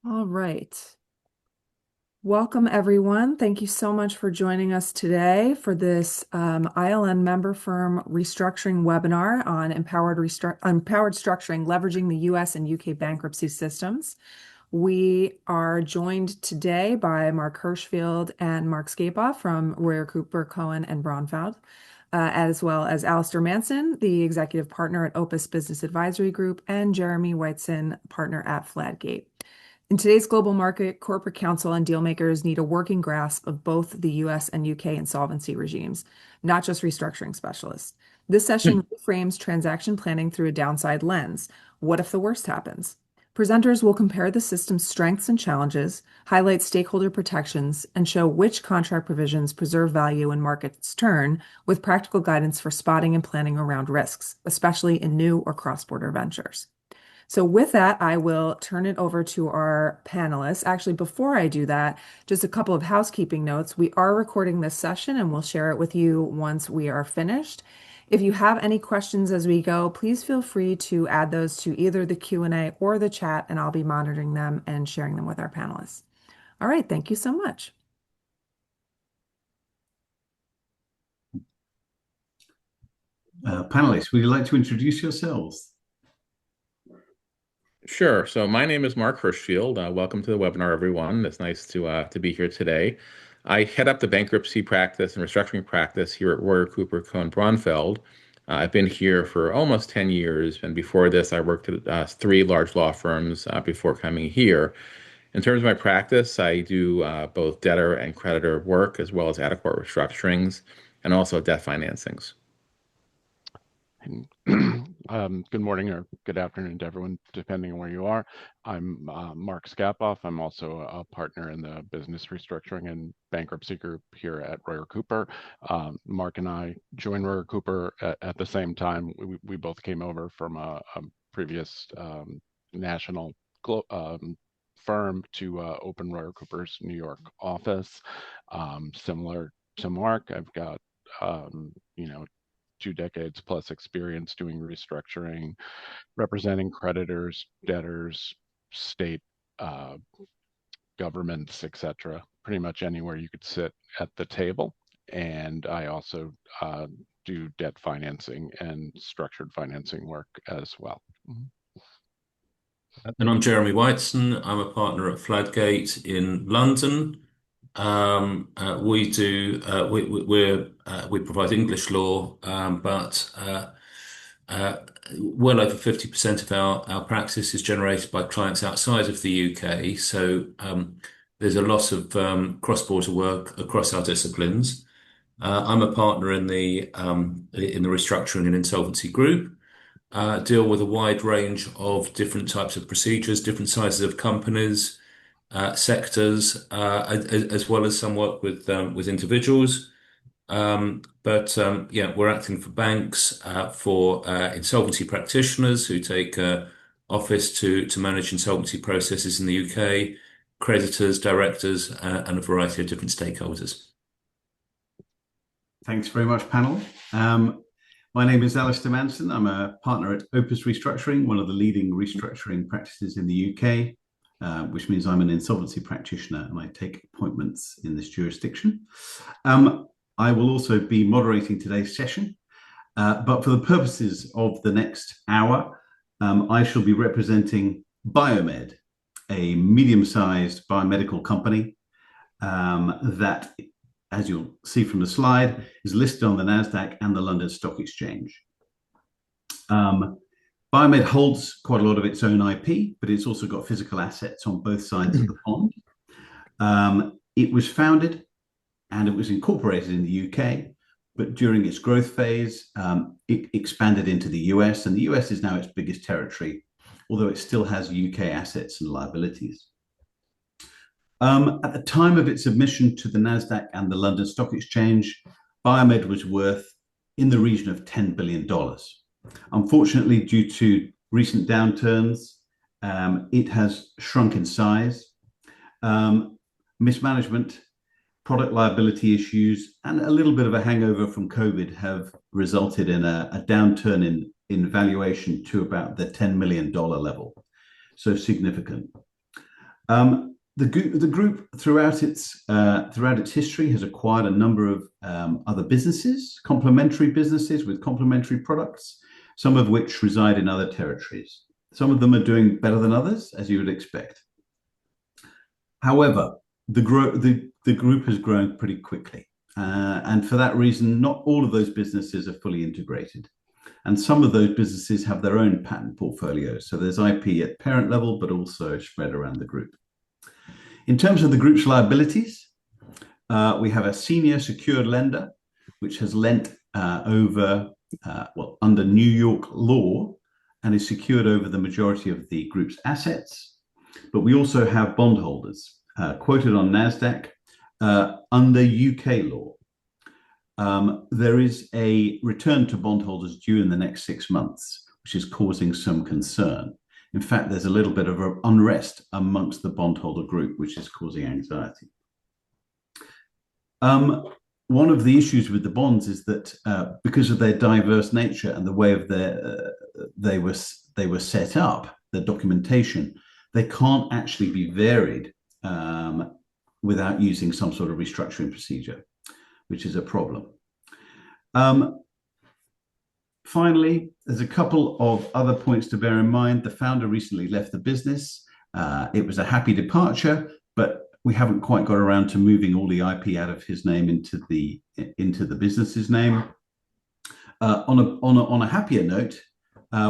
All right. Welcome, everyone. Thank you so much for joining us today for this ILN member firm restructuring webinar on empowered structuring, leveraging the US and UK bankruptcy systems. We are joined today by Mark Hirschfield and Mark Scapaugh from Royer Cooper, Cohen, and Braunfeld, as well as Alistair Manson, the executive partner at Opus Business Advisory Group, and Jeremy Whiteson, partner at Fladgate. In today's global market, corporate counsel and dealmakers need a working grasp of both the US and UK insolvency regimes, not just restructuring specialists. This session reframes transaction planning through a downside lens. What if the worst happens? Presenters will compare the system's strengths and challenges, highlight stakeholder protections, and show which contract provisions preserve value when markets turn, with practical guidance for spotting and planning around risks, especially in new or cross-border ventures. So with that, I will turn it over to our panelists. Actually, before I do that, just a couple of housekeeping notes. We are recording this session and we'll share it with you once we are finished. If you have any questions as we go, please feel free to add those to either the Q&A or the chat, and I'll be monitoring them and sharing them with our panelists. All right, thank you so much. Panelists, would you like to introduce yourselves? Sure. So my name is Mark Hirschfield. Welcome to the webinar, everyone. It's nice to be here today. I head up the bankruptcy practice and restructuring practice here at Royer Cooper Cohen Braunfeld. I've been here for almost 10 years, and before this, I worked at three large law firms before coming here. In terms of my practice, I do both debtor and creditor work, as well as out-of-court restructurings, and also debt financings. Good morning or good afternoon to everyone, depending on where you are. I'm Mark Scapaugh. I'm also a partner in the business restructuring and bankruptcy group here at Royer Cooper. Mark and I joined Royer Cooper at the same time. We both came over from a previous national firm to open Royer Cooper's New York office. Similar to Mark, I've got 2 decades plus experience doing restructuring, representing creditors, debtors, state governments, etc. Pretty much anywhere you could sit at the table. And I also do debt financing and structured financing work as well. And I'm Jeremy Whiteson. I'm a partner at Fladgate in London. We provide English law, but well over 50% of our practice is generated by clients outside of the UK. So there's a lot of cross-border work across our disciplines. I'm a partner in the restructuring and insolvency group. Deal with a wide range of different types of procedures, different sizes of companies, sectors, as well as some work with individuals. We're acting for banks, for insolvency practitioners who take office to manage insolvency processes in the UK, creditors, directors, and a variety of different stakeholders. Thanks very much, panel. My name is Alistair Manson. I'm a partner at Opus Restructuring, one of the leading restructuring practices in the UK, which means I'm an insolvency practitioner and I take appointments in this jurisdiction. I will also be moderating today's session, but for the purposes of the next hour, I shall be representing Biomed, a medium-sized biomedical company that, as you'll see from the slide, is listed on the NASDAQ and the London Stock Exchange. Biomed holds quite a lot of its own IP, but it's also got physical assets on both sides of the pond. It was founded and it was incorporated in the UK, but during its growth phase, it expanded into the US, and the US is now its biggest territory, although it still has UK assets and liabilities. At the time of its admission to the NASDAQ and the London Stock Exchange, Biomed was worth in the region of $10 billion. Unfortunately, due to recent downturns, it has shrunk in size. Mismanagement, product liability issues, and a little bit of a hangover from COVID have resulted in a downturn in valuation to about the $10 million level. So significant. The group throughout its history has acquired a number of other businesses, complementary businesses with complementary products, some of which reside in other territories. Some of them are doing better than others, as you would expect. However, the group has grown pretty quickly, and for that reason, not all of those businesses are fully integrated. And some of those businesses have their own patent portfolios. So there's IP at parent level, but also spread around the group. In terms of the group's liabilities, we have a senior secured lender, which has lent under New York law and is secured over the majority of the group's assets. But we also have bondholders quoted on NASDAQ under UK law. There is a return to bondholders due in the next 6 months, which is causing some concern. In fact, there's a little bit of unrest amongst the bondholder group, which is causing anxiety. One of the issues with the bonds is that because of their diverse nature and the way of they were set up, the documentation, they can't actually be varied without using some sort of restructuring procedure, which is a problem. Finally, there's a couple of other points to bear in mind. The founder recently left the business. It was a happy departure, but we haven't quite got around to moving all the IP out of his name into the business's name. On a happier note,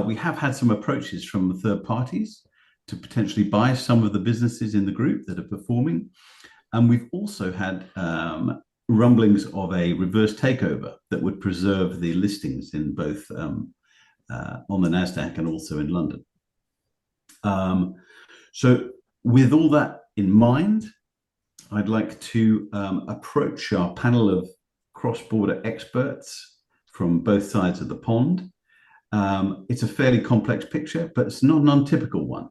we have had some approaches from third parties to potentially buy some of the businesses in the group that are performing, and we've also had rumblings of a reverse takeover that would preserve the listings in both on the NASDAQ and also in London. So with all that in mind, I'd like to approach our panel of cross-border experts from both sides of the pond. It's a fairly complex picture, but it's not an untypical one.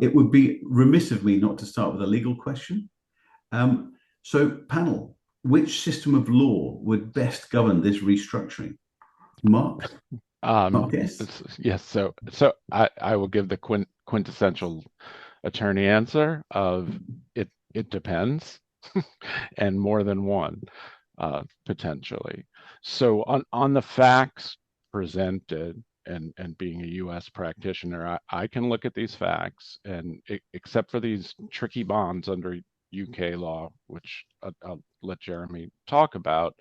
It would be remiss of me not to start with a legal question. So, panel, which system of law would best govern this restructuring? Mark? Yes. So I will give the quintessential attorney answer of it depends, and more than one potentially. So on the facts presented, and being a U.S. practitioner, I can look at these facts, and except for these tricky bonds under UK law, which I'll let Jeremy talk about,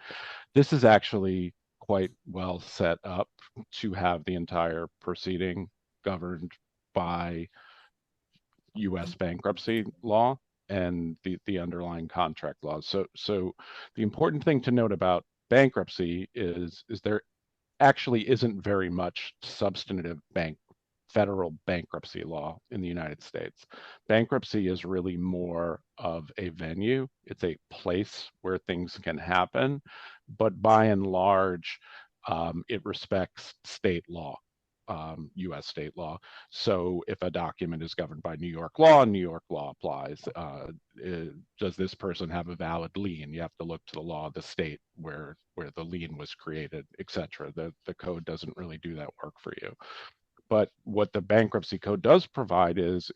this is actually quite well set up to have the entire proceeding governed by U.S. bankruptcy law and the underlying contract laws. So the important thing to note about bankruptcy is there actually isn't very much substantive federal bankruptcy law in the United States. Bankruptcy is really more of a venue. It's a place where things can happen, but by and large, it respects state law, U.S. state law. So if a document is governed by New York law applies. Does this person have a valid lien? You have to look to the law of the state where the lien was created, etc. The code doesn't really do that work for you. But what the bankruptcy code does provide is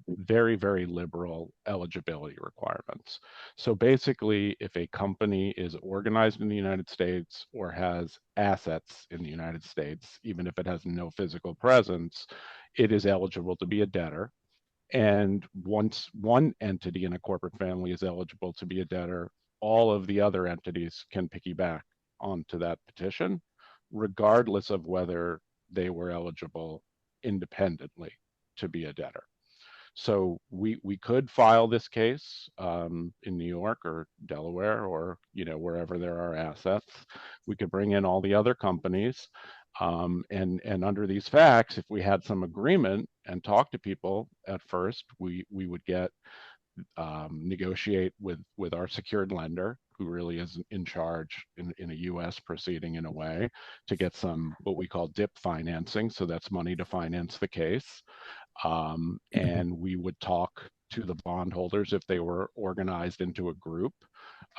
very, very liberal eligibility requirements. So basically, if a company is organized in the United States or has assets in the United States, even if it has no physical presence, it is eligible to be a debtor. And once one entity in a corporate family is eligible to be a debtor, all of the other entities can piggyback onto that petition, regardless of whether they were eligible independently to be a debtor. So we could file this case in New York or Delaware or wherever there are assets. We could bring in all the other companies, and under these facts, if we had some agreement and talk to people at first, we would negotiate with our secured lender, who really is in charge in a U.S. proceeding in a way, to get some what we call DIP financing. So that's money to finance the case. And we would talk to the bondholders if they were organized into a group.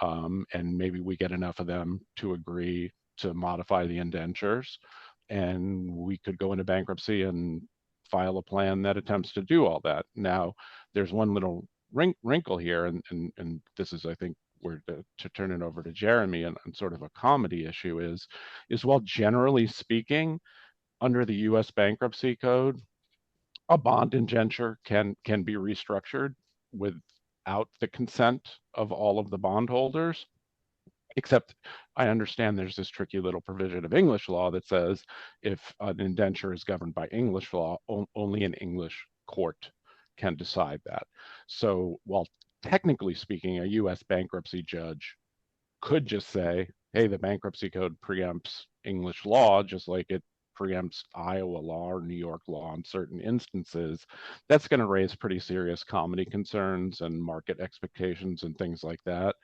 And maybe we get enough of them to agree to modify the indentures. And we could go into bankruptcy and file a plan that attempts to do all that. Now, there's one little wrinkle here, and this is, I think, where to turn it over to Jeremy, and sort of a comedy issue is while generally speaking, under the U.S. bankruptcy code, a bond indenture can be restructured without the consent of all of the bondholders. Except I understand there's this tricky little provision of English law that says if an indenture is governed by English law, only an English court can decide that. So while technically speaking, a US bankruptcy judge could just say, hey, the bankruptcy code preempts English law, just like it preempts Iowa law or New York law in certain instances, that's going to raise pretty serious comedy concerns and market expectations and things like that.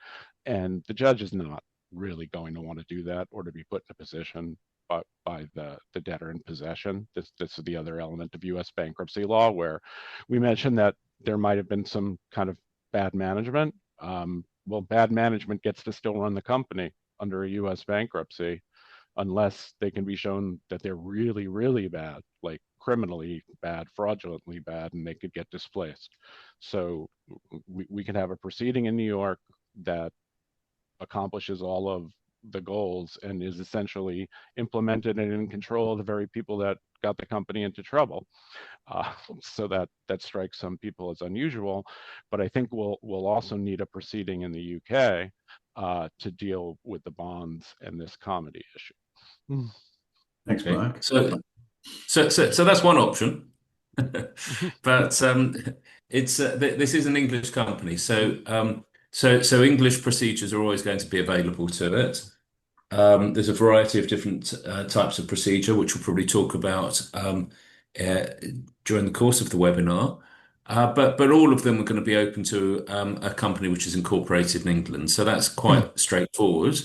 And the judge is not really going to want to do that or to be put in a position by the debtor in possession. This is the other element of US bankruptcy law, where we mentioned that there might have been some kind of bad management. Well, bad management gets to still run the company under a US bankruptcy unless they can be shown that they're really, really bad, like criminally bad, fraudulently bad, and they could get displaced. So we can have a proceeding in New York that accomplishes all of the goals and is essentially implemented and in control of the very people that got the company into trouble. So that strikes some people as unusual, but I think we'll also need a proceeding in the UK to deal with the bonds and this comedy issue. Thanks, Okay. Mark. So that's one option, but this is an English company, so English procedures are always going to be available to it. There's a variety of different types of procedure, which we'll probably talk about during the course of the webinar. But all of them are going to be open to a company which is incorporated in England. So that's quite straightforward.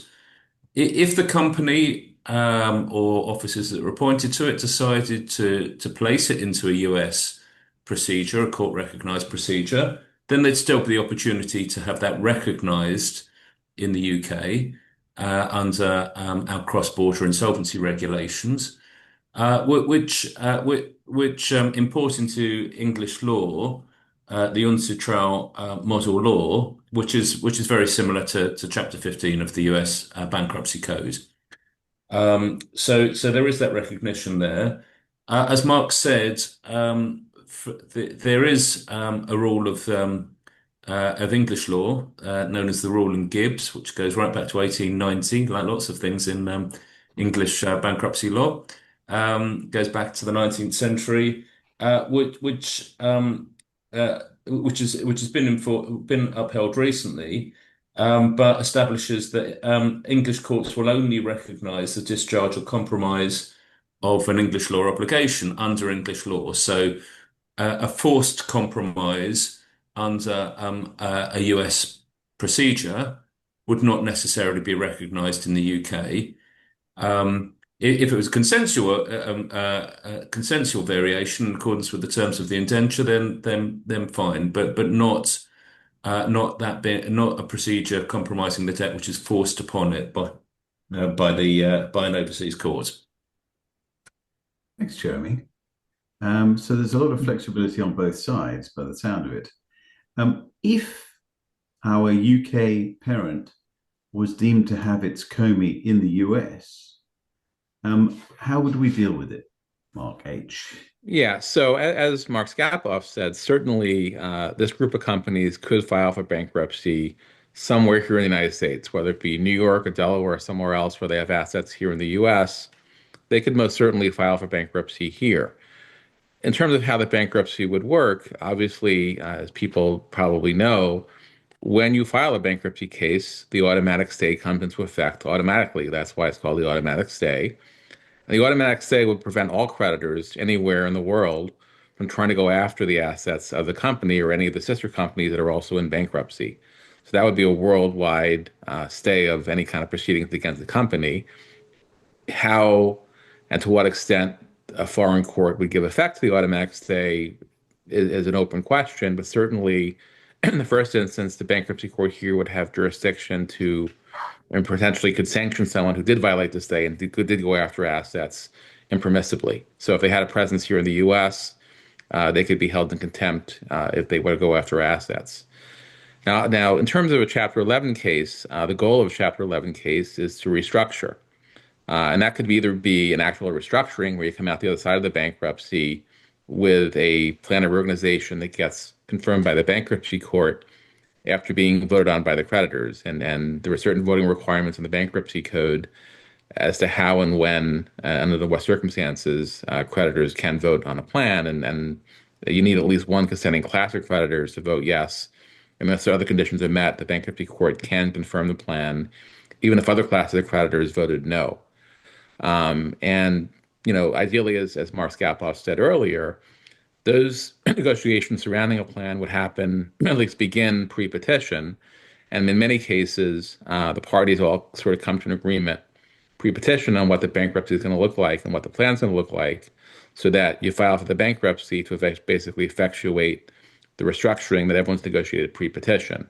If the company or officers that were appointed to it decided to place it into a US procedure, a court-recognized procedure, then there'd still be the opportunity to have that recognized in the UK under our cross-border insolvency regulations, which import into English law the unsutral model law, which is very similar to Chapter 15 of the US Bankruptcy Code. So there is that recognition there. As Mark said, there is a rule of English law known as the rule in Gibbs, which goes right back to 1890, like lots of things in English bankruptcy law. Goes back to the 19th century, which has been upheld recently, but establishes that English courts will only recognise the discharge or compromise of an English law obligation under English law. So a forced compromise under a US procedure would not necessarily be recognised in the UK. If it was consensual variation in accordance with the terms of the indenture, then fine, but not a procedure compromising the debt which is forced upon it by an overseas court. Thanks, Jeremy. So there's a lot of flexibility on both sides by the sound of it. If our UK parent was deemed to have its COMI in the US, how would we deal with it, Mark H? Yeah, so as Mark Skapoff said, certainly this group of companies could file for bankruptcy somewhere here in the United States, whether it be New York or Delaware or somewhere else where they have assets here in the US. They could most certainly file for bankruptcy here. In terms of how the bankruptcy would work, obviously, as people probably know, when you file a bankruptcy case, the automatic stay comes into effect automatically. That's why it's called the automatic stay. And the automatic stay would prevent all creditors anywhere in the world from trying to go after the assets of the company or any of the sister companies that are also in bankruptcy. So that would be a worldwide stay of any kind of proceedings against the company. How and to what extent a foreign court would give effect to the automatic stay is an open question, but certainly in the first instance, the bankruptcy court here would have jurisdiction to and potentially could sanction someone who did violate the stay and did go after assets impermissibly. So if they had a presence here in the US, they could be held in contempt if they were to go after assets. Now, in terms of a Chapter 11 case, the goal of a Chapter 11 case is to restructure. And that could either be an actual restructuring where you come out the other side of the bankruptcy with a plan of reorganization that gets confirmed by the bankruptcy court after being voted on by the creditors. And there were certain voting requirements in the bankruptcy code as to how and when, under what circumstances, creditors can vote on a plan. And you need at least one consenting class of creditors to vote yes. Unless the other conditions are met, the bankruptcy court can confirm the plan, even if other classes of creditors voted no. And ideally, as Mark Skapoff said earlier, those negotiations surrounding a plan would happen, at least begin pre-petition. And in many cases, the parties all sort of come to an agreement pre-petition on what the bankruptcy is going to look like and what the plan is going to look like, so that you file for the bankruptcy to basically effectuate the restructuring that everyone's negotiated pre-petition.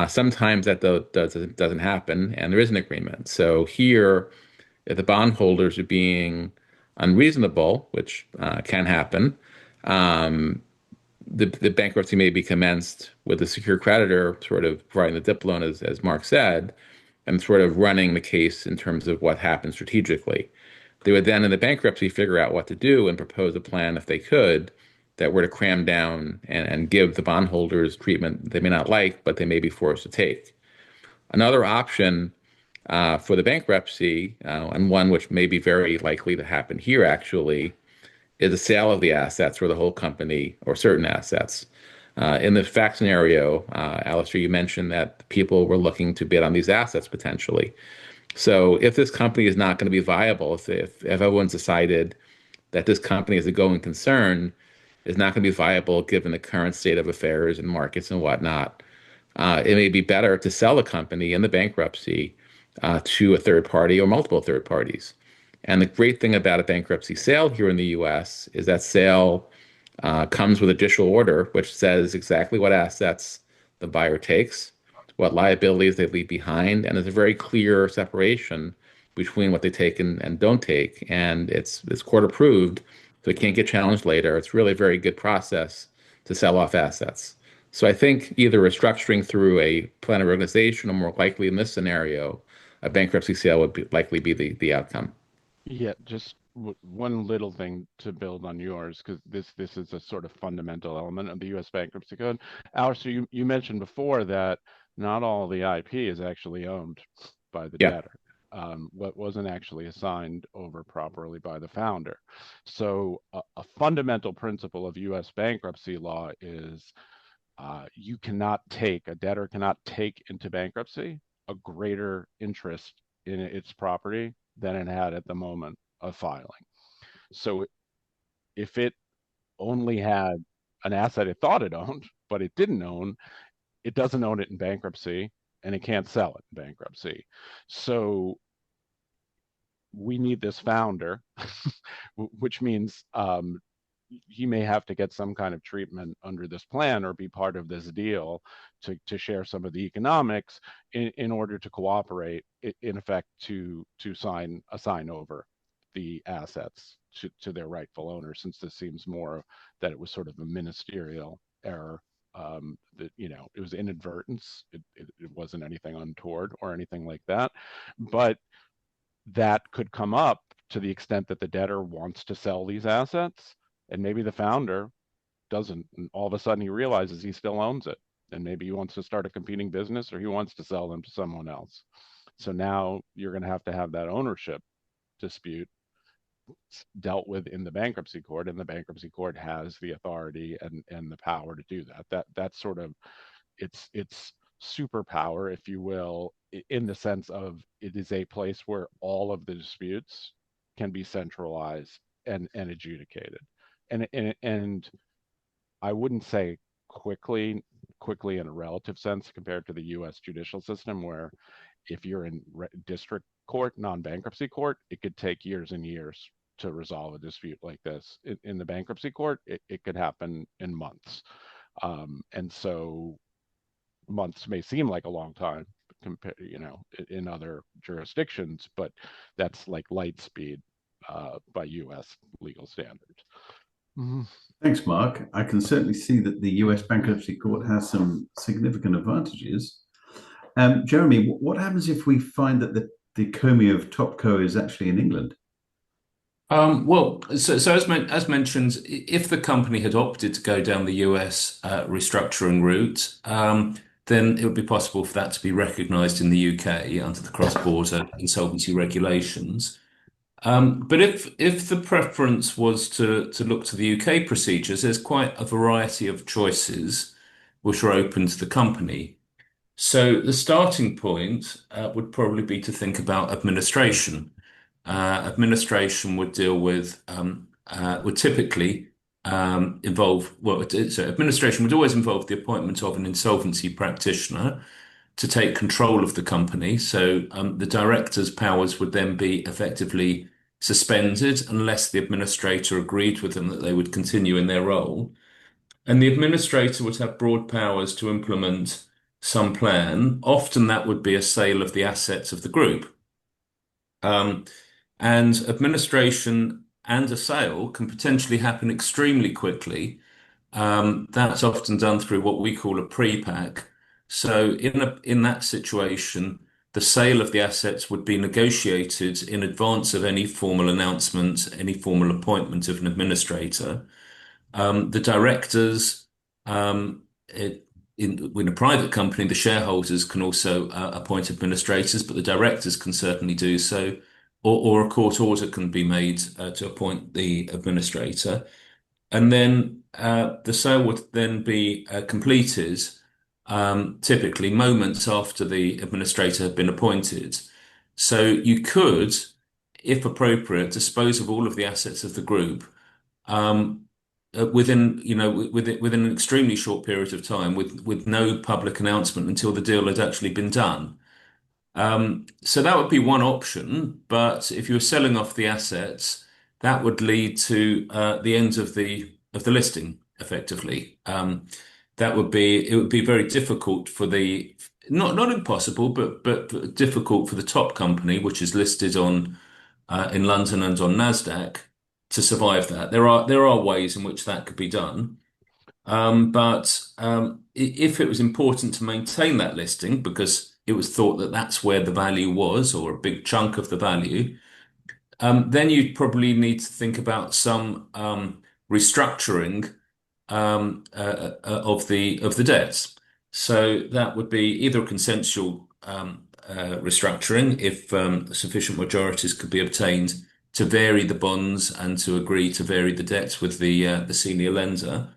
Sometimes that doesn't happen, and there is an agreement. So here, if the bondholders are being unreasonable, which can happen, the bankruptcy may be commenced with the secure creditor sort of providing the dip loan, as Mark said, and sort of running the case in terms of what happened strategically. They would then, in the bankruptcy, figure out what to do and propose a plan, if they could, that were to cram down and give the bondholders treatment they may not like, but they may be forced to take. Another option for the bankruptcy, and one which may be very likely to happen here actually, is the sale of the assets or the whole company or certain assets. In the fact scenario, Alistair, you mentioned that people were looking to bid on these assets potentially. So if this company is not going to be viable, if everyone's decided that this company as a going concern is not going to be viable given the current state of affairs and markets and whatnot, it may be better to sell the company in the bankruptcy to a third party or multiple third parties. And the great thing about a bankruptcy sale here in the US is that sale comes with a judicial order, which says exactly what assets the buyer takes, what liabilities they leave behind, and there's a very clear separation between what they take and don't take. And it's court approved, so it can't get challenged later. It's really a very good process to sell off assets. So I think either restructuring through a plan of organization, or more likely in this scenario, a bankruptcy sale would likely be the outcome. Yeah, just one little thing to build on yours, because this is a sort of fundamental element of the U.S. Bankruptcy Code. Alistair, you mentioned before that not all the IP is actually owned by the Yeah. debtor. What wasn't actually assigned over properly by the founder. So a fundamental principle of U.S. bankruptcy law is a debtor cannot take into bankruptcy a greater interest in its property than it had at the moment of filing. So if it only had an asset it thought it owned, but it didn't own, it doesn't own it in bankruptcy, and it can't sell it in bankruptcy. So we need this founder, which means he may have to get some kind of treatment under this plan or be part of this deal to share some of the economics in order to cooperate, in effect, to assign over the assets to their rightful owner, since this seems more that it was sort of a ministerial error. That it was inadvertence. It wasn't anything untoward or anything like that, but that could come up to the extent that the debtor wants to sell these assets, and maybe the founder doesn't, and all of a sudden he realizes he still owns it, and maybe he wants to start a competing business, or he wants to sell them to someone else. So now you're going to have that ownership dispute dealt with in the bankruptcy court, and the bankruptcy court has the authority and the power to do that. That's sort of it's superpower, if you will, in the sense of it is a place where all of the disputes can be centralized and adjudicated. And I wouldn't say quickly in a relative sense compared to the US judicial system, where if you're in district court, non-bankruptcy court, it could take years and years to resolve a dispute like this. In the bankruptcy court, it could happen in months. And so months may seem like a long time compared, in other jurisdictions, but that's like light speed by US legal standards. Mhm. Thanks, Mark. I can certainly see that the US Bankruptcy Court has some significant advantages. Jeremy, what happens if we find that the Comey of Topco is actually in England? So as mentioned, if the company had opted to go down the US restructuring route, then it would be possible for that to be recognised in the UK under the cross-border insolvency regulations. But if the preference was to look to the UK procedures, there's quite a variety of choices which are open to the company. So the starting point would probably be to think about administration. Administration would deal with would typically involve so administration would always involve the appointment of an insolvency practitioner to take control of the company. So the director's powers would then be effectively suspended unless the administrator agreed with them that they would continue in their role. And the administrator would have broad powers to implement some plan. Often that would be a sale of the assets of the group. Um, and administration and a sale can potentially happen extremely quickly. That's often done through what we call a pre-pack. So in that situation, the sale of the assets would be negotiated in advance of any formal announcement, any formal appointment of an administrator. The directors, um, it, in a private company, the shareholders can also appoint administrators, but the directors can certainly do so, or a court order can be made to appoint the administrator. And then the sale would then be completed, typically moments after the administrator had been appointed. So you could, if appropriate, dispose of all of the assets of the group um, within, within an extremely short period of time, with no public announcement until the deal had actually been done. So that would be one option, but if you were selling off the assets, that would lead to the end of the listing, effectively. It would be very difficult for the not impossible, but difficult for the top company, which is listed on in London and on Nasdaq, to survive that. There are ways in which that could be done. If it was important to maintain that listing because it was thought that that's where the value was, or a big chunk of the value, then you'd probably need to think about some restructuring of the debts. So that would be either a consensual restructuring if sufficient majorities could be obtained to vary the bonds and to agree to vary the debts with the senior lender.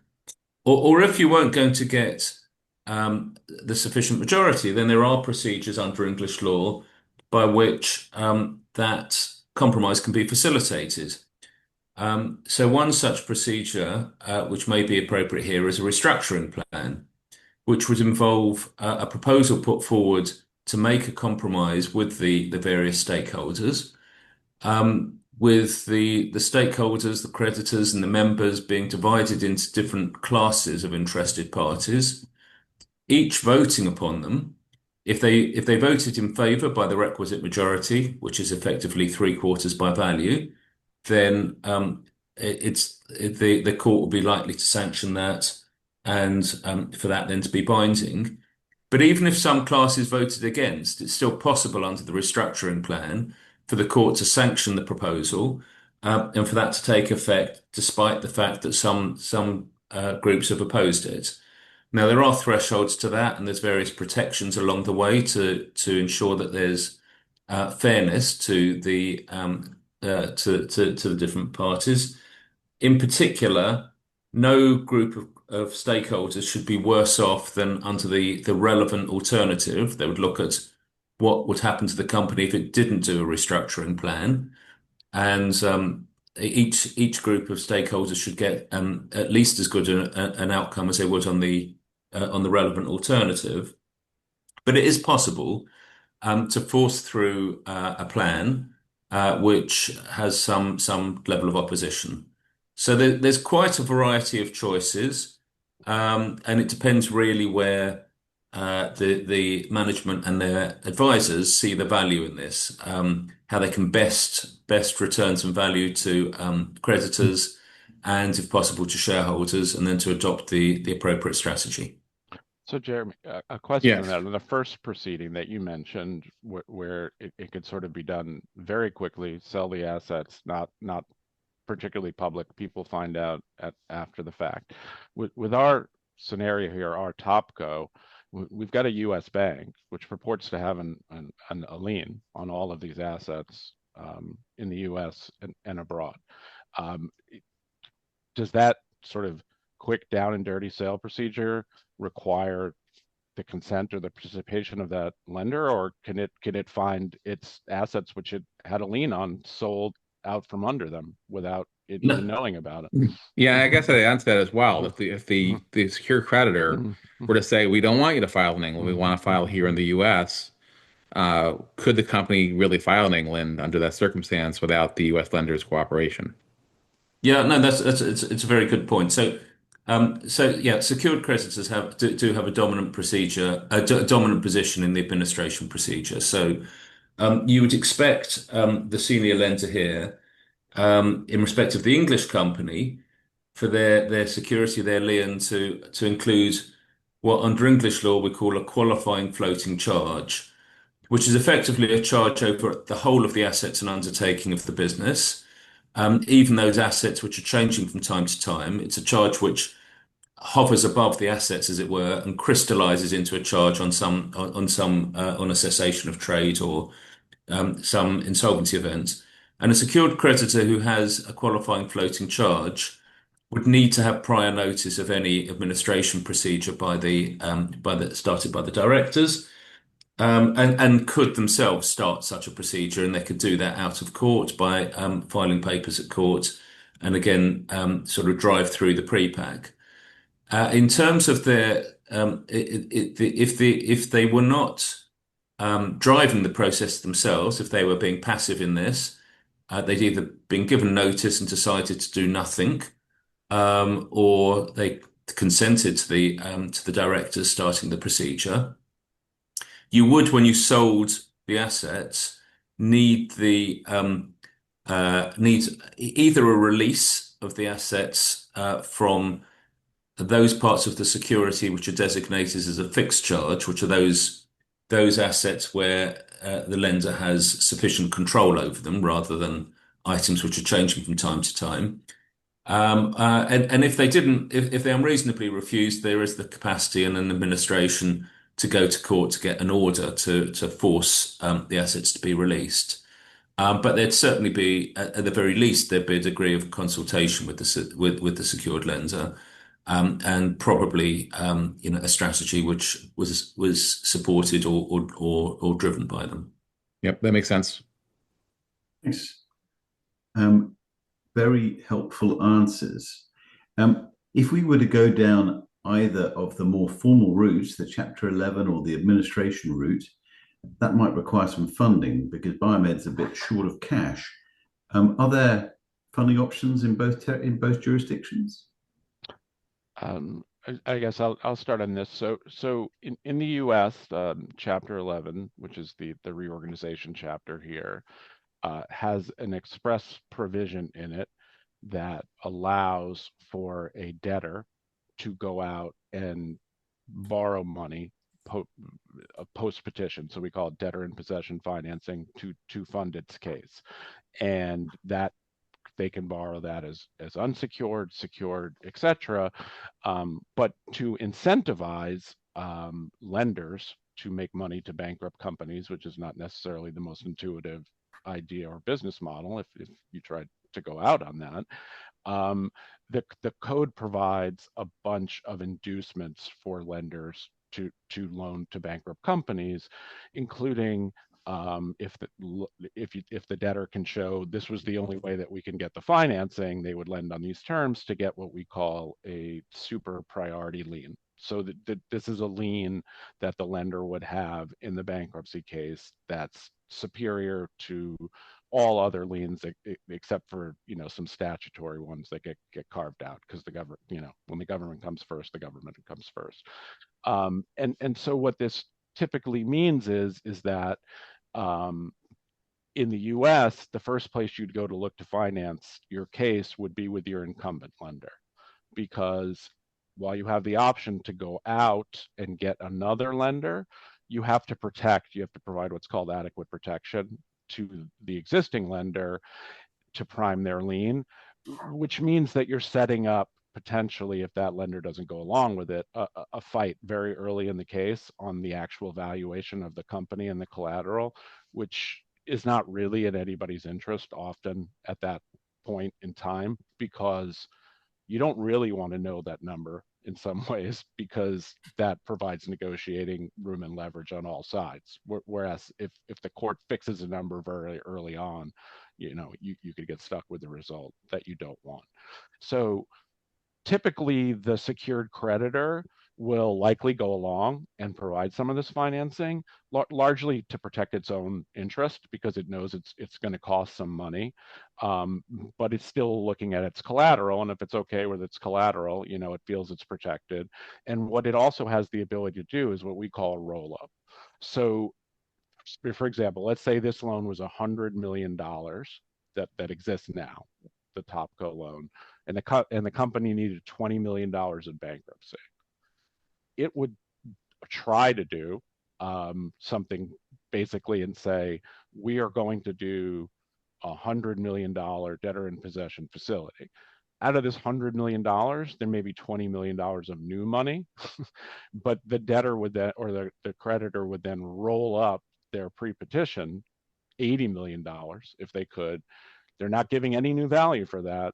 Or if you weren't going to get the sufficient majority, then there are procedures under English law by which that compromise can be facilitated. So one such procedure, which may be appropriate here, is a restructuring plan, which would involve a proposal put forward to make a compromise with the various stakeholders, with the stakeholders, the creditors, and the members being divided into different classes of interested parties, each voting upon them. If they voted in favour by the requisite majority, which is effectively three quarters by value, then the court will be likely to sanction that, and for that then to be binding. But even if some classes voted against, it's still possible under the restructuring plan for the court to sanction the proposal, and for that to take effect, despite the fact that some groups have opposed it. Now, there are thresholds to that, and there's various protections along the way to ensure that there's fairness to the different parties. In particular, no group of stakeholders should be worse off than under the relevant alternative. They would look at what would happen to the company if it didn't do a restructuring plan, and each group of stakeholders should get at least as good an outcome as they would on the relevant alternative. But it is possible to force through a plan which has some level of opposition. So there's quite a variety of choices, and it depends really where the management and their advisors see the value in this, how they can best return some value to creditors and if possible to shareholders, and then to adopt the appropriate strategy. So, Jeremy, a question on Yes. that. In the first proceeding that you mentioned, where it could sort of be done very quickly, sell the assets, not particularly public, people find out after the fact. With our scenario here, our topco, we've got a U.S. bank which purports to have a lien on all of these assets in the U.S. and abroad. Um, does that sort of quick down and dirty sale procedure require the consent or the participation of that lender, or can it find its assets which it had a lien on sold out from under them without it even No, knowing about it? Yeah, I guess I answer that as well. If the secure creditor were to say, we don't want you to file in England, we want to file here in the US, could the company really file in England under that circumstance without the US lender's cooperation? yeah, no, it's a very good point. So yeah, secured creditors do have a dominant procedure, dominant position in the administration procedure. So you would expect the senior lender here, in respect of the English company, for their security, their lien to include what under English law we call a qualifying floating charge, which is effectively a charge over the whole of the assets and undertaking of the business. Even those assets which are changing from time to time, it's a charge which hovers above the assets, as it were, and crystallizes into a charge on a cessation of trade or some insolvency event. And a secured creditor who has a qualifying floating charge would need to have prior notice of any administration procedure started by the directors, and could themselves start such a procedure, and they could do that out of court by filing papers at court, and again sort of drive through the pre-pack. In terms of their if they were not driving the process themselves, if they were being passive in this, they'd either been given notice and decided to do nothing, or they consented to the directors starting the procedure. You would, when you sold the assets, need need either a release of the assets from those parts of the security which are designated as a fixed charge, which are those assets where the lender has sufficient control over them, rather than items which are changing from time to time. And if they didn't, if they unreasonably refused, there is the capacity and an administration to go to court to get an order to force the assets to be released. But there'd certainly be, at the very least, there'd be a degree of consultation with the secured lender, and probably a strategy which was supported or driven by them. Yep, that makes sense. Thanks. Very helpful answers. If we were to go down either of the more formal routes, the Chapter 11 or the administration route, that might require some funding because Biomed's a bit short of cash. Are there funding options in both jurisdictions? I guess I'll start on this. So in the U.S., Chapter 11, which is the reorganization chapter here, has an express provision in it that allows for a debtor to go out and borrow money post petition. So we call it debtor in possession financing to fund its case, and that they can borrow that as unsecured, secured, etc. But to incentivize lenders to make money to bankrupt companies, which is not necessarily the most intuitive idea or business model if you try to go out on that. The code provides a bunch of inducements for lenders to loan to bankrupt companies, including if the debtor can show this was the only way that we can get the financing, they would lend on these terms to get what we call a super priority lien. So that this is a lien that the lender would have in the bankruptcy case that's superior to all other liens except for some statutory ones that get carved out because the government, when the government comes first, the government comes first. And so what this typically means is that In the US, the first place you'd go to look to finance your case would be with your incumbent lender, because while you have the option to go out and get another lender, you have to provide what's called adequate protection to the existing lender to prime their lien, which means that you're setting up potentially, if that lender doesn't go along with it, a fight very early in the case on the actual valuation of the company and the collateral, which is not really in anybody's interest often at that point in time, because you don't really want to know that number in some ways, because that provides negotiating room and leverage on all sides. Whereas if the court fixes a number very early on, you could get stuck with a result that you don't want. So typically the secured creditor will likely go along and provide some of this financing, largely to protect its own interest, because it knows it's going to cost some money, but it's still looking at its collateral, and if it's okay with its collateral, it feels it's protected. And what it also has the ability to do is what we call a roll-up. So, for example, let's say this loan was $100 million that exists now, the Topco loan, and the company needed $20 million in bankruptcy. It would try to do something basically and say, we are going to do $100 million debtor in possession facility. Out of this $100 million, there may be $20 million of new money, but the debtor would then, or the creditor would then roll up their pre-petition $80 million if they could. They're not giving any new value for that,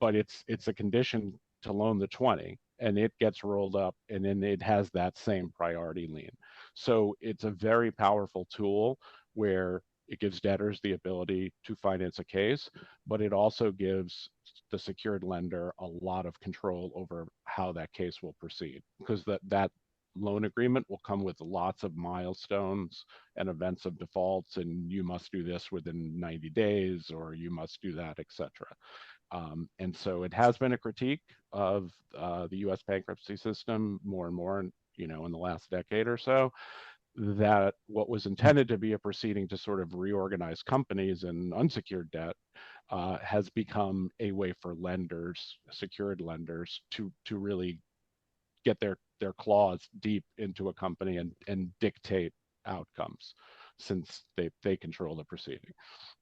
but it's a condition to loan the 20, and it gets rolled up, and then it has that same priority lien. So it's a very powerful tool where it gives debtors the ability to finance a case, but it also gives the secured lender a lot of control over how that case will proceed, because that loan agreement will come with lots of milestones and events of defaults, and you must do this within 90 days, or you must do that, etc. And so it has been a critique of the U.S. bankruptcy system more and more, in the last decade or so, that what was intended to be a proceeding to sort of reorganize companies and unsecured debt has become a way for lenders, secured lenders, to really get their claws deep into a company and dictate outcomes, since they control the proceeding.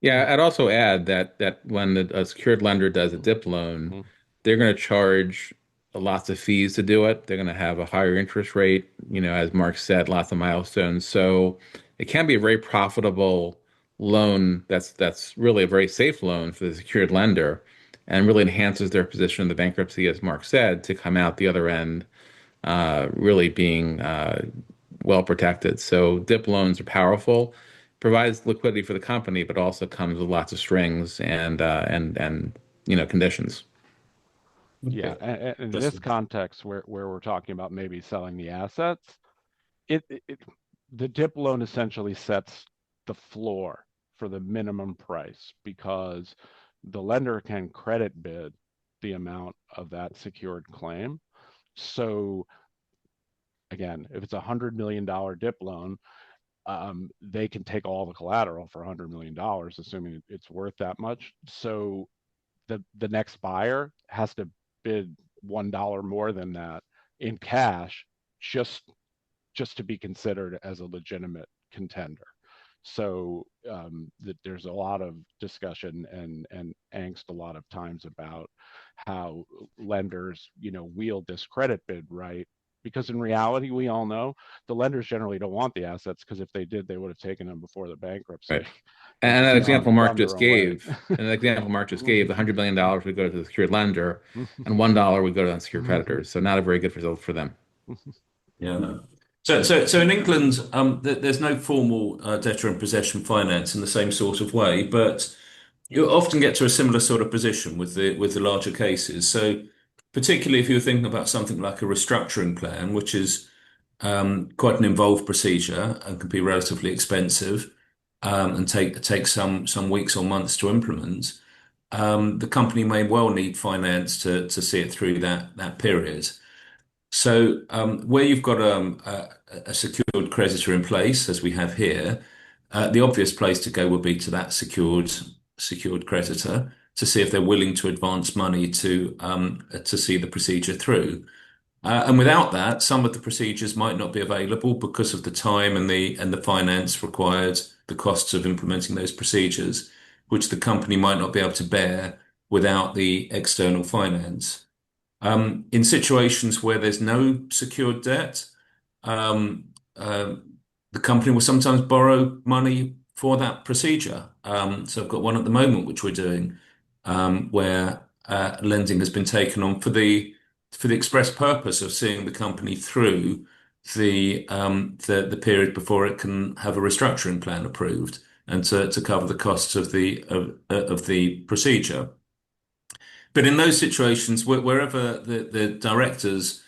Yeah, I'd also add that when a secured lender does a DIP loan, Mhm. they're going to charge lots of fees to do it. They're going to have a higher interest rate, as Mark said, lots of milestones. So it can be a very profitable loan that's really a very safe loan for the secured lender, and really enhances their position in the bankruptcy, as Mark said, to come out the other end really being well protected. So DIP loans are powerful, provides liquidity for the company, but also comes with lots of strings and conditions. Yeah, Okay. and in this Interesting. context, where we're talking about maybe selling the assets, it the DIP loan essentially sets the floor for the minimum price, because the lender can credit bid the amount of that secured claim. So again, if it's $100 million DIP loan, they can take all the collateral for $100 million, assuming it's worth that much. So the next buyer has to bid $1 more than that in cash, just to be considered as a legitimate contender. So there's a lot of discussion and angst a lot of times about how lenders, wield this credit bid right. Because in reality, we all know the lenders generally don't want the assets, because if they did, they would have taken them before the bankruptcy Right. and And that example Mark gone their just own way. gave, the $100 million would go to the secured lender, and $1 would go to unsecured creditors. So not a very good result for them. Yeah. No. So in England, there's no formal debtor in possession finance in the same sort of way, but you often get to a similar sort of position with the larger cases. So particularly if you're thinking about something like a restructuring plan, which is quite an involved procedure and can be relatively expensive, and take some weeks or months to implement. The company may well need finance to see it through that period. So where you've got a secured creditor in place, as we have here, the obvious place to go would be to that secured creditor to see if they're willing to advance money to see the procedure through. And without that, some of the procedures might not be available because of the time and the finance required, the costs of implementing those procedures, which the company might not be able to bear without the external finance. In situations where there's no secured debt, um, uh, the company will sometimes borrow money for that procedure. So I've got one at the moment which we're doing, where lending has been taken on for the express purpose of seeing the company through the period before it can have a restructuring plan approved and to cover the costs of the procedure. But in those situations, wherever the directors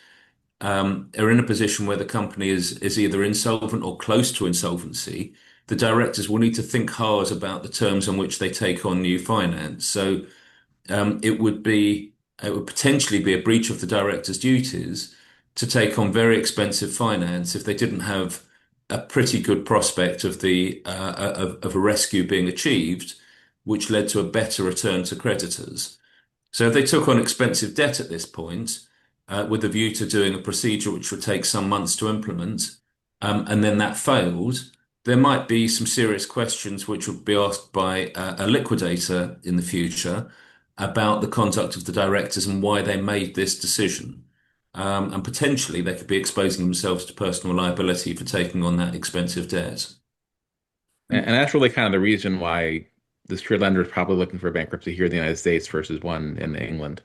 are in a position where the company is either insolvent or close to insolvency, the directors will need to think hard about the terms on which they take on new finance. So it would potentially be a breach of the director's duties to take on very expensive finance if they didn't have a pretty good prospect of a rescue being achieved, which led to a better return to creditors. So if they took on expensive debt at this point, with a view to doing a procedure which would take some months to implement, and then that failed, there might be some serious questions which would be asked by a liquidator in the future about the conduct of the directors and why they made this decision. And potentially they could be exposing themselves to personal liability for taking on that expensive debt. And that's really kind of the reason why the secured lender is probably looking for bankruptcy here in the United States versus one in England.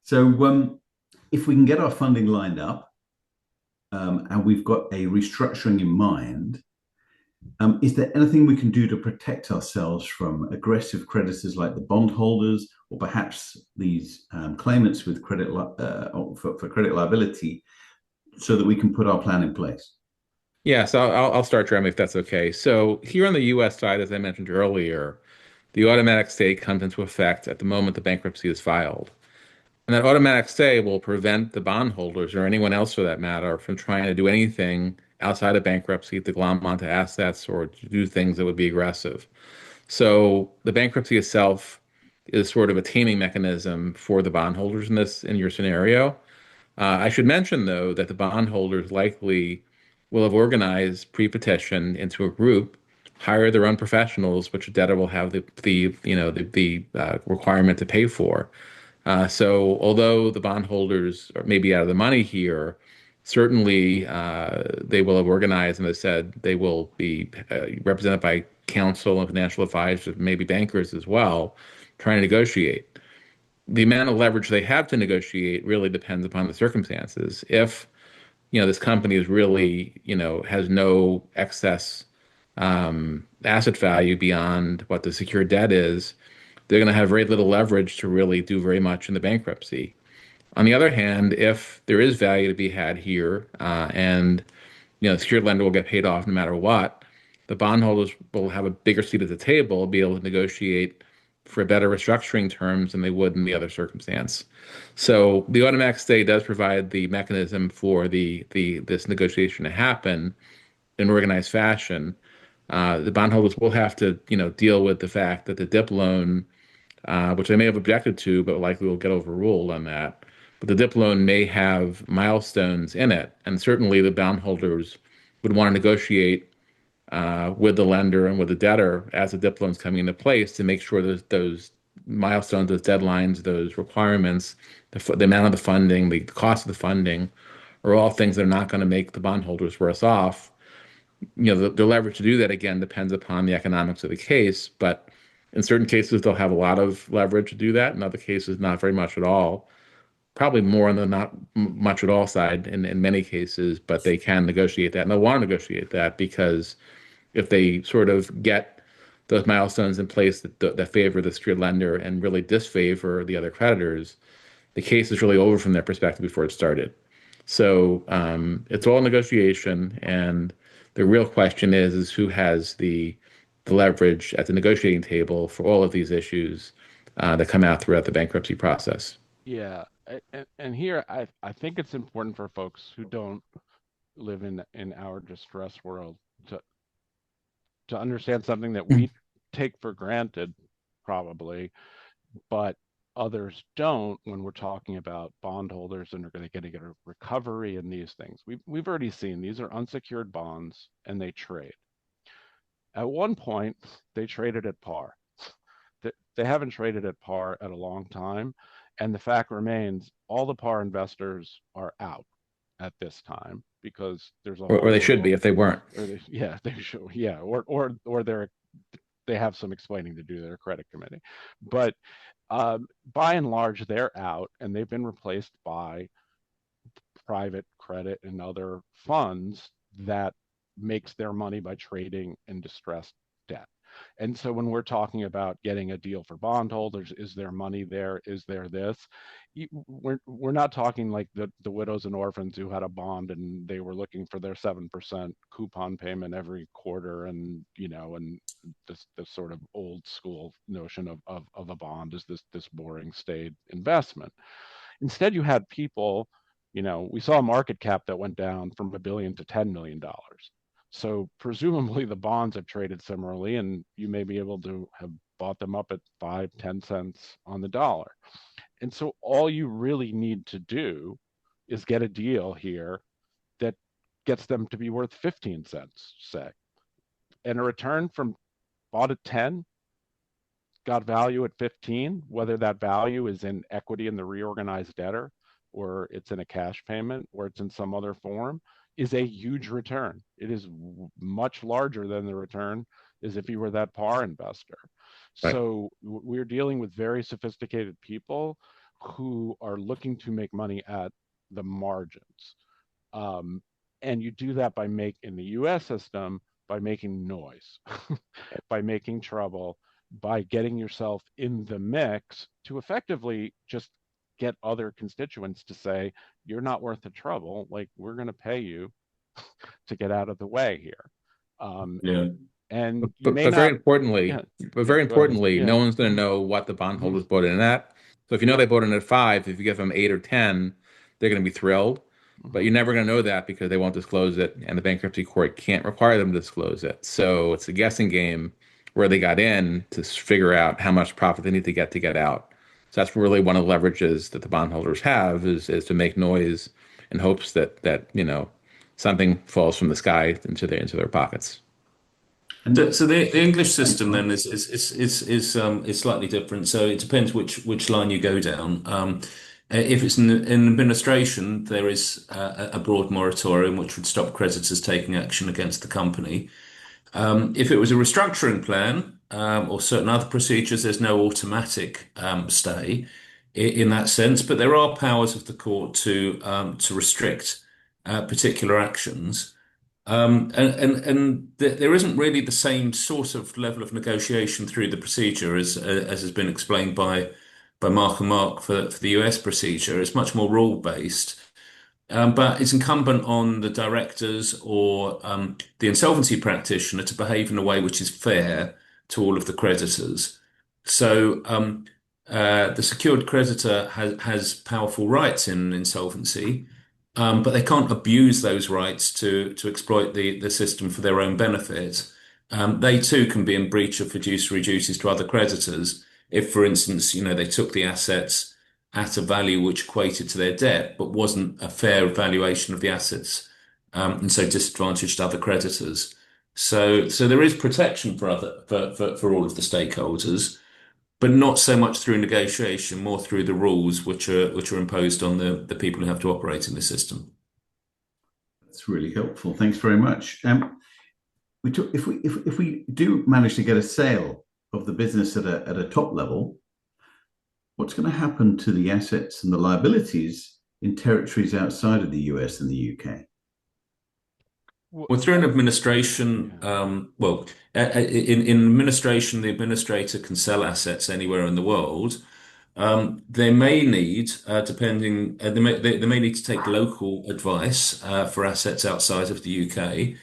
So if we can get our funding lined up, and we've got a restructuring in mind, is there anything we can do to protect ourselves from aggressive creditors like the bondholders, or perhaps these claimants with for credit liability, so that we can put our plan in place? Yeah, so I'll start, Jeremy, if that's okay. So here on the U.S. side, as I mentioned earlier, the automatic stay comes into effect at the moment the bankruptcy is filed. And that automatic stay will prevent the bondholders or anyone else for that matter from trying to do anything outside of bankruptcy to glom onto assets or to do things that would be aggressive. So the bankruptcy itself is sort of a taming mechanism for the bondholders in your scenario. I should mention, though, that the bondholders likely will have organized pre-petition into a group, hire their own professionals, which the debtor will have the requirement to pay for. So although the bondholders may be out of the money here, certainly they will have organized, and as I said, they will be represented by counsel and financial advisors, maybe bankers as well, trying to negotiate. The amount of leverage they have to negotiate really depends upon the circumstances. If, this company is really, has no excess asset value beyond what the secured debt is, they're going to have very little leverage to really do very much in the bankruptcy. On the other hand, if there is value to be had here, and the secured lender will get paid off no matter what, the bondholders will have a bigger seat at the table, be able to negotiate for better restructuring terms than they would in the other circumstance. So the automatic stay does provide the mechanism for this negotiation to happen in organized fashion. The bondholders will have to, deal with the fact that the DIP loan, which they may have objected to, but likely will get overruled on that. But the DIP loan may have milestones in it, and certainly the bondholders would want to negotiate with the lender and with the debtor as the DIP loan's coming into place to make sure that those milestones, those deadlines, those requirements, the amount of the funding, the cost of the funding, are all things that are not going to make the bondholders worse off. The leverage to do that again depends upon the economics of the case, but in certain cases they'll have a lot of leverage to do that. In other cases, not very much at all. Probably more on the not much at all side in many cases, but they can negotiate that, and they'll want to negotiate that because if they sort of get those milestones in place that favor the secured lender and really disfavor the other creditors, the case is really over from their perspective before it started. So it's all negotiation, and the real question is who has the leverage at the negotiating table for all of these issues that come out throughout the bankruptcy process. Yeah, and here I think it's important for folks live in our distress world to understand something that we take for granted, probably, but others don't when we're talking about bondholders and are going to get a recovery in these things. We've already seen these are unsecured bonds and they trade. At one point, they traded at par. They haven't traded at par at a long time. And the fact remains, all the par investors are out at this time because there's a Or whole they should be world, if they weren't. or they should, yeah, or they have some explaining to do to their credit committee. But by and large, they're out and they've been replaced by private credit and other funds that makes their money by trading in distressed debt. And so when we're talking about getting a deal for bondholders, is there money there? Is there this? We're not talking like the widows and orphans who had a bond and they were looking for their 7% coupon payment every quarter, and and this sort of old school notion of a bond is this boring staid investment. Instead, you had people, we saw a market cap that went down from $1 billion to $10 million. So presumably the bonds have traded similarly, and you may be able to have bought them up at 5, 10 cents on the dollar. And so all you really need to do is get a deal here that gets them to be worth 15 cents, say. And a return from bought at 10, got value at 15, whether that value is in equity in the reorganized debtor, or it's in a cash payment, or it's in some other form, is a huge return. It is much larger than the return as if you were that par investor. Right. So we're dealing with very sophisticated people who are looking to make money at the margins. And you do that in the US system by making noise, by making trouble, by getting yourself in the mix to effectively just get other constituents to say, you're not worth the trouble. Like, we're going to pay you to get out of the way here. Yeah. And you But, may but very not, importantly, yeah, but yeah, very go ahead. importantly, Yeah. no one's going to know what the bondholders bought in at. So if you know Yep. they bought in at 5, if you give them 8 or 10, they're going to be thrilled. But you're never going to know that because they won't disclose it, and the bankruptcy court can't require them to disclose it. So it's a guessing game where they got in to figure out how much profit they need to get out. So that's really one of the leverages that the bondholders have is to make noise in hopes that something falls from the sky into their pockets. So the English system then is slightly different. So it depends which line you go down. If it's in administration, there is a broad moratorium which would stop creditors taking action against the company. If it was a restructuring plan or certain other procedures, there's no automatic stay in that sense, but there are powers of the court to restrict particular actions. There isn't really the same sort of level of negotiation through the procedure as has been explained by Mark and Mark for the US procedure. It's much more rule based. But it's incumbent on the directors or the insolvency practitioner to behave in a way which is fair to all of the creditors. So the secured creditor has powerful rights in insolvency, but they can't abuse those rights to exploit the system for their own benefit. They too can be in breach of fiduciary duties to other creditors. If, for instance, they took the assets at a value which equated to their debt, but wasn't a fair valuation of the assets, and so disadvantaged other creditors. So there is protection for all of the stakeholders, but not so much through negotiation, more through the rules which are imposed on the people who have to operate in the system. That's really helpful. Thanks very much. If we do manage to get a sale of the business at a top level, what's going to happen to the assets and the liabilities in territories outside of the US and the UK? Well, through an administration, in administration, the administrator can sell assets anywhere in the world. They may need, they may need to take local advice for assets outside of the UK,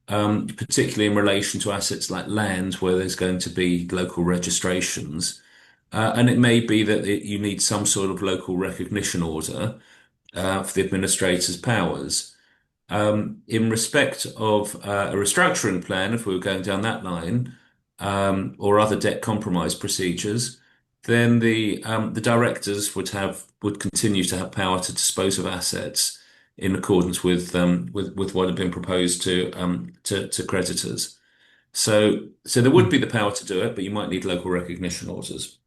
particularly in relation to assets like land, where there's going to be local registrations. And it may be that you need some sort of local recognition order for the administrator's powers. In respect of a restructuring plan, if we were going down that line, or other debt compromise procedures, then the directors would continue to have power to dispose of assets in accordance with what had been proposed to creditors. So there would be the power to do it, but you might need local recognition orders.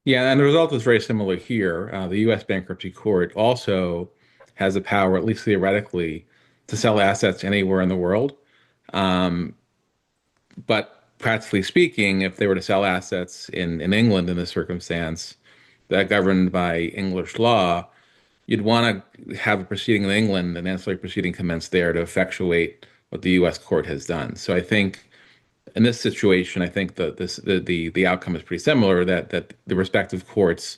Yeah, and the result is very similar here. The U.S. Bankruptcy Court also has the power, at least theoretically, to sell assets anywhere in the world. Um, but practically speaking, if they were to sell assets in England in this circumstance, that governed by English law, you'd want to have a proceeding in England, an ancillary proceeding commenced there to effectuate what the U.S. court has done. So I think in this situation, I think that the outcome is pretty similar, that the respective courts,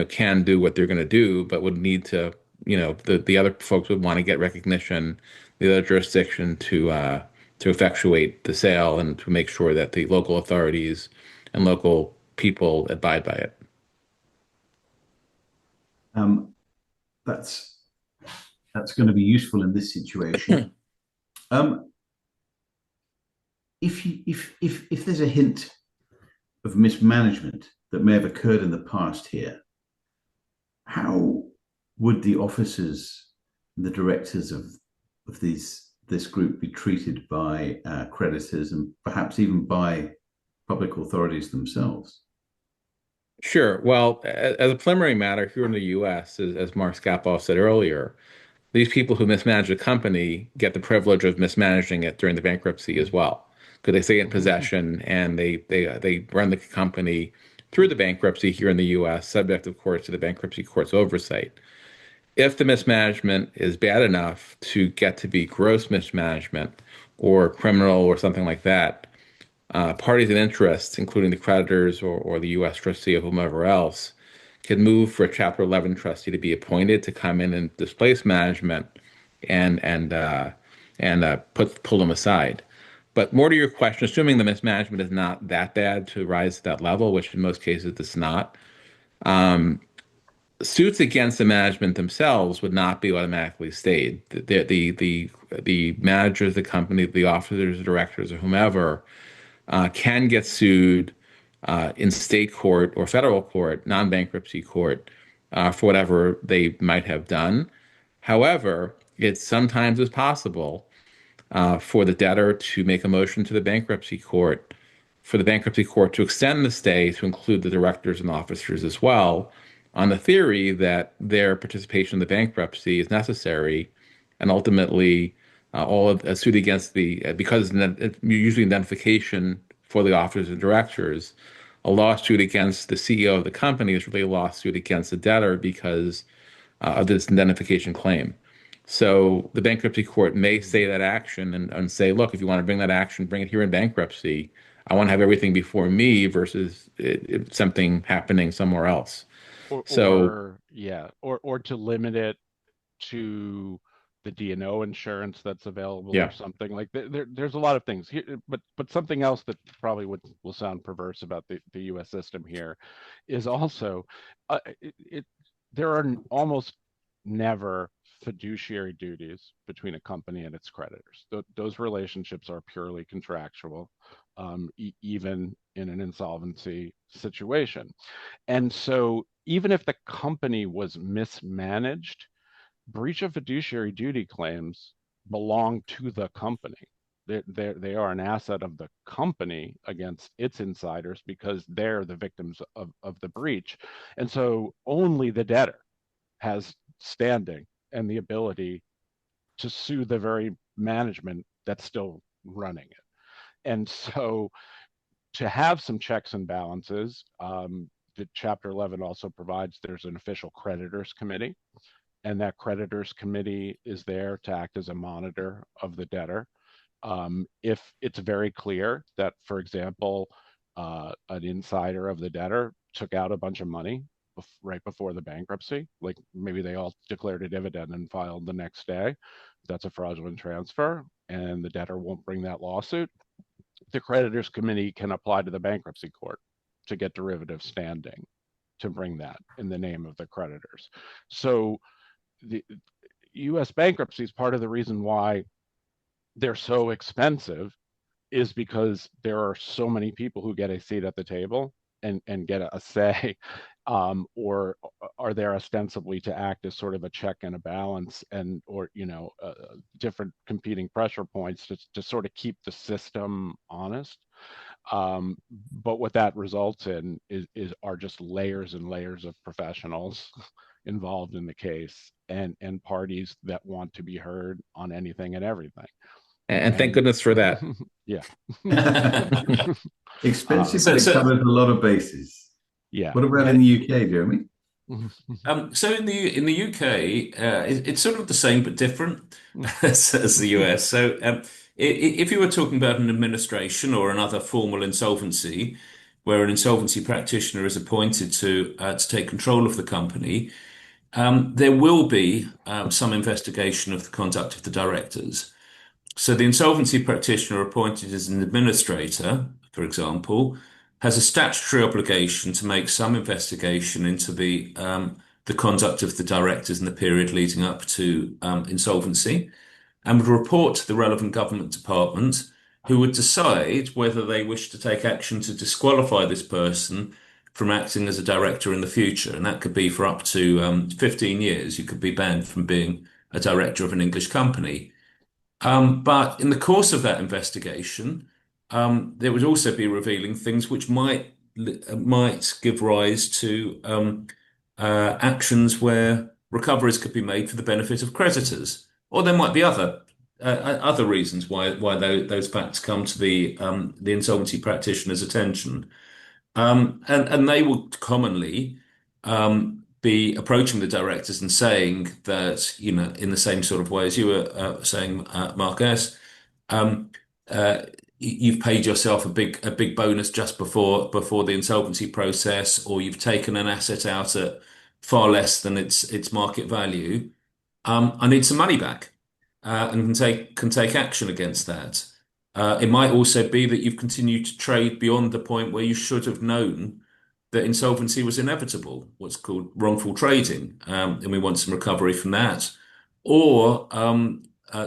can do what they're going to do, but would need to, the other folks would want to get recognition, the other jurisdiction to effectuate the sale and to make sure that the local authorities and local people abide by it. Um, that's going to be useful in this situation. Um, if there's a hint of mismanagement that may have occurred in the past here, how would the officers and the directors of this group be treated by creditors and perhaps even by public authorities themselves? Sure. Well, as a preliminary matter here in the U.S., as Mark Skapoff said earlier, these people who mismanage a company get the privilege of mismanaging it during the bankruptcy as well, because they stay in possession and they run the company through the bankruptcy here in the U.S., subject, of course, to the bankruptcy court's oversight. If the mismanagement is bad enough to get to be gross mismanagement or criminal or something like that, parties in interest, including the creditors or the U.S. trustee or whomever else, can move for a Chapter 11 trustee to be appointed to come in and displace management and pull them aside. But more to your question, assuming the mismanagement is not that bad to rise to that level, which in most cases it's not, suits against the management themselves would not be automatically stayed. The managers, the company, the officers, the directors, or whomever can get sued in state court or federal court, non-bankruptcy court, for whatever they might have done. However, it sometimes is possible for the debtor to make a motion to the bankruptcy court, for the bankruptcy court to extend the stay to include the directors and officers as well, on the theory that their participation in the bankruptcy is necessary, and ultimately all of a suit against because usually identification for the officers and directors, a lawsuit against the CEO of the company is really a lawsuit against the debtor because of this identification claim. So the bankruptcy court may say that action and say, look, if you want to bring that action, bring it here in bankruptcy. I want to have everything before me versus something happening somewhere else. So or to limit it to the D&O insurance that's available or yeah, something like that. There's a lot of things here, but something else that probably will sound perverse about the U.S. system here is also there are almost never fiduciary duties between a company and its creditors. Those relationships are purely contractual, even in an insolvency situation. And so even if the company was mismanaged, breach of fiduciary duty claims belong to the company. They are an asset of the company against its insiders because they're the victims of the breach. And so only the debtor has standing and the ability to sue the very management that's still running it. And so to have some checks and balances, the Chapter 11 also provides there's an official creditors committee, and that creditors committee is there to act as a monitor of the debtor. If it's very clear that, for example, an insider of the debtor took out a bunch of money right before the bankruptcy, like maybe they all declared a dividend and filed the next day, that's a fraudulent transfer, and the debtor won't bring that lawsuit, the creditors committee can apply to the bankruptcy court to get derivative standing to bring that in the name of the creditors. So the U.S. bankruptcy is part of the reason why they're so expensive is because there are so many people who get a seat at the table and get a say, or are there ostensibly to act as sort of a check and a balance, and or different competing pressure points to sort of keep the system honest. But what that results in are just layers and layers of professionals involved in the case, and parties that want to be heard on anything and everything. And thank goodness for that. Yeah. Expensive, So- but it so- covers a lot of bases. Yeah. What about in the UK, Jeremy? So in the UK, it's sort of the same but different as the US. So if you were talking about an administration or another formal insolvency, where an insolvency practitioner is appointed to take control of the company, there will be some investigation of the conduct of the directors. So the insolvency practitioner appointed as an administrator, for example, has a statutory obligation to make some investigation into the conduct of the directors in the period leading up to insolvency, and would report to the relevant government department, who would decide whether they wish to take action to disqualify this person from acting as a director in the future. And that could be for up to 15 years. You could be banned from being a director of an English company. But in the course of that investigation, there would also be revealing things which might give rise to actions where recoveries could be made for the benefit of creditors, or there might be other reasons why those facts come to the insolvency practitioner's attention. And they will commonly be approaching the directors and saying that, in the same sort of way as you were saying, Mark S., you've paid yourself a big bonus just before the insolvency process, or you've taken an asset out at far less than its market value. I need some money back, and can take action against that. It might also be that you've continued to trade beyond the point where you should have known that insolvency was inevitable, what's called wrongful trading, and we want some recovery from that. Or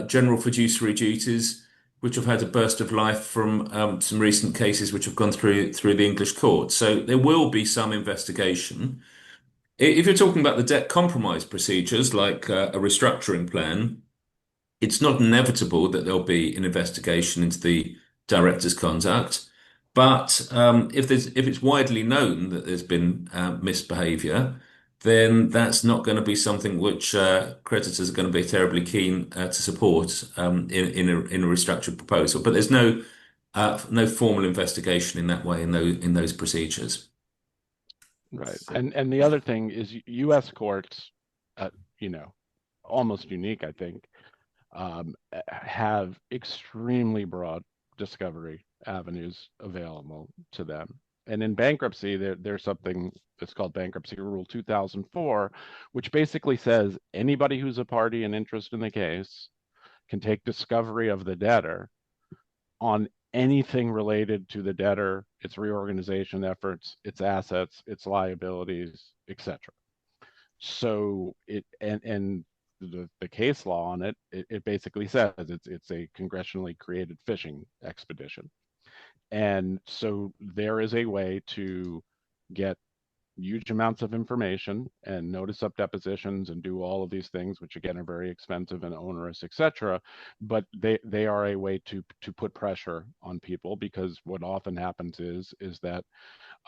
general fiduciary duties, which have had a burst of life from some recent cases which have gone through the English court. So there will be some investigation. If you're talking about the debt compromise procedures, like a restructuring plan, it's not inevitable that there'll be an investigation into the director's conduct. But if it's widely known that there's been misbehavior, then that's not going to be something which creditors are going to be terribly keen to support in a restructured proposal. But there's no formal investigation in that way in those procedures. Right. And the other thing is U.S. courts, almost unique, I think, have extremely broad discovery avenues available to them. And in bankruptcy, there's something that's called Bankruptcy Rule 2004, which basically says anybody who's a party and interest in the case can take discovery of the debtor on anything related to the debtor, its reorganization efforts, its assets, its liabilities, etc. So the case law on it basically says it's a congressionally created fishing expedition. And so there is a way to get huge amounts of information and notice up depositions and do all of these things, which again are very expensive and onerous, etc. But they are a way to put pressure on people, because what often happens is that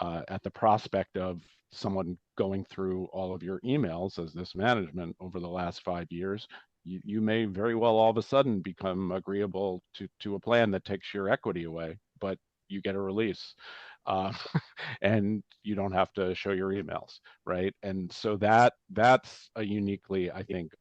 at the prospect of someone going through all of your emails as this management over the last 5 years, you may very well all of a sudden become agreeable to a plan that takes your equity away, but you get a release. And you don't have to show your emails, right? And so that's a uniquely, I think,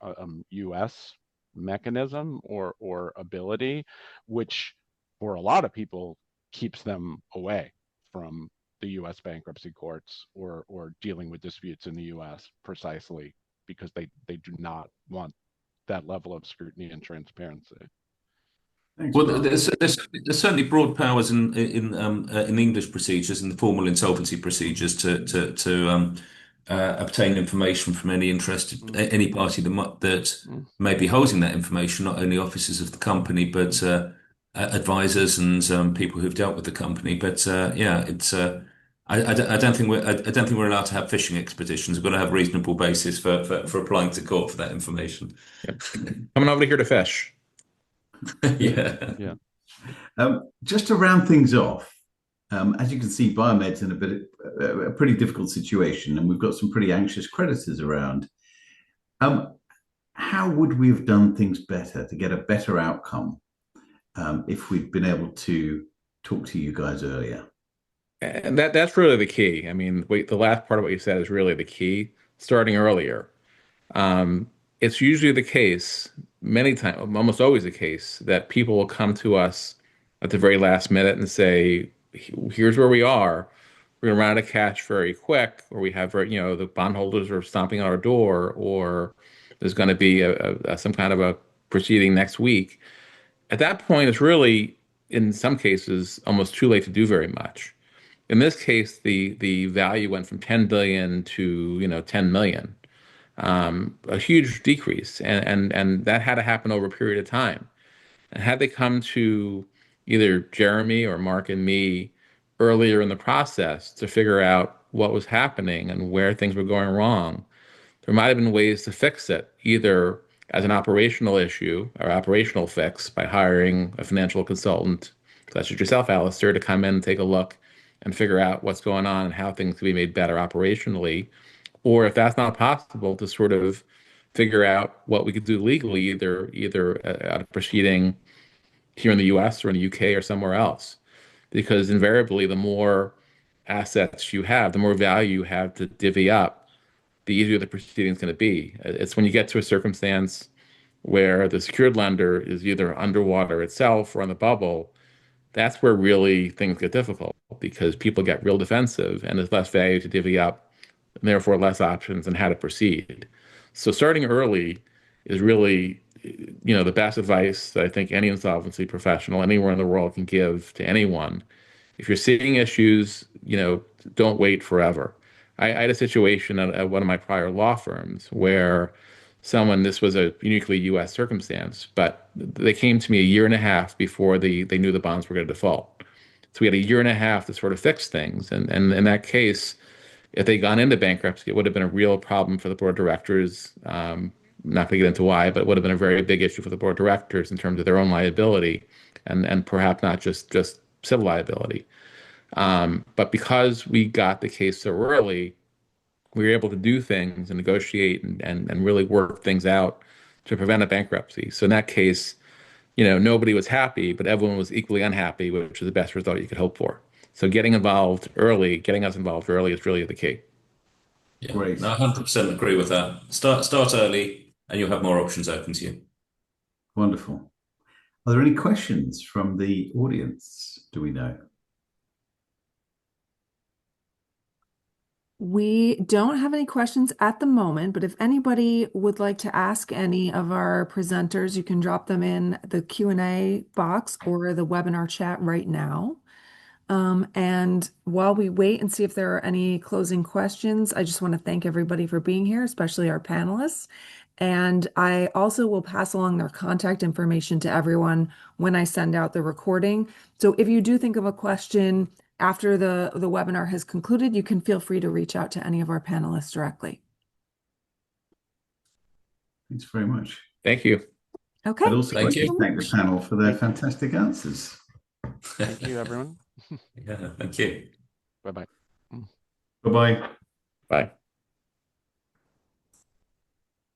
U.S. mechanism or ability, which for a lot of people keeps them away from the U.S. bankruptcy courts or dealing with disputes in the U.S. precisely because they do not want that level of scrutiny and transparency. Thanks, Well, Mark. there's certainly broad powers in English procedures, in the formal insolvency procedures, to obtain information from any party that may be holding that information, not only officers of the company, but advisors and people who've dealt with the company. But yeah, it's I don't think we're allowed to have fishing expeditions. We've got to have a reasonable basis for applying to court for that information. Yep. Coming over here to fish. Yeah. Yeah. Just to round things off, as you can see, Biomed's in a pretty difficult situation, and we've got some pretty anxious creditors around. How would we have done things better to get a better outcome if we'd been able to talk to you guys earlier? And that's really the key. I mean, the last part of what you said is really the key. Starting earlier. It's usually the case, many times, almost always the case, that people will come to us at the very last minute and say, "Here's where we are. We're going to run out of cash very quick," or we have, the bondholders are stomping on our door, or there's going to be some kind of a proceeding next week. At that point, it's really, in some cases, almost too late to do very much. In this case, the value went from 10 billion to 10 million, a huge decrease, and that had to happen over a period of time. And had they come to either Jeremy or Mark and me earlier in the process to figure out what was happening and where things were going wrong, there might have been ways to fix it, either as an operational issue or operational fix by hiring a financial consultant, such as yourself, Alistair, to come in and take a look and figure out what's going on and how things can be made better operationally. Or if that's not possible, to sort of figure out what we could do legally, either at a proceeding here in the US or in the UK or somewhere else. Because invariably, the more assets you have, the more value you have to divvy up, the easier the proceeding is going to be. It's when you get to a circumstance where the secured lender is either underwater itself or on the bubble, that's where really things get difficult because people get real defensive and there's less value to divvy up, and therefore less options on how to proceed. So starting early is really, the best advice that I think any insolvency professional anywhere in the world can give to anyone. If you're seeing issues, don't wait forever. I had a situation at one of my prior law firms where this was a uniquely U.S. circumstance, but they came to me a year and a half before they knew the bonds were going to default. So we had a year and a half to sort of fix things. And in that case, if they'd gone into bankruptcy, it would have been a real problem for the board of directors. Not going to get into why, but it would have been a very big issue for the board of directors in terms of their own liability and perhaps not just civil liability. But because we got the case so early, we were able to do things and negotiate and really work things out to prevent a bankruptcy. So in that case, nobody was happy, but everyone was equally unhappy, which is the best result you could hope for. So getting us involved early is really the key. Yeah. Great. No, I 100% agree with that. Start early and you'll have more options open to you. Wonderful. Are there any questions from the audience? Do we know? We don't have any questions at the moment, but if anybody would like to ask any of our presenters, you can drop them in the Q&A box or the webinar chat right now. And while we wait and see if there are any closing questions, I just want to thank everybody for being here, especially our panelists. And I also will pass along their contact information to everyone when I send out the recording. So if you do think of a question after the webinar has concluded, you can feel free to reach out to any of our panelists directly. Thanks very much. Thank you. Okay. I'd also Thank like you. to thank the panel for their fantastic answers. Thank you, everyone. Yeah, thank you. Bye-bye. Bye-bye. Bye.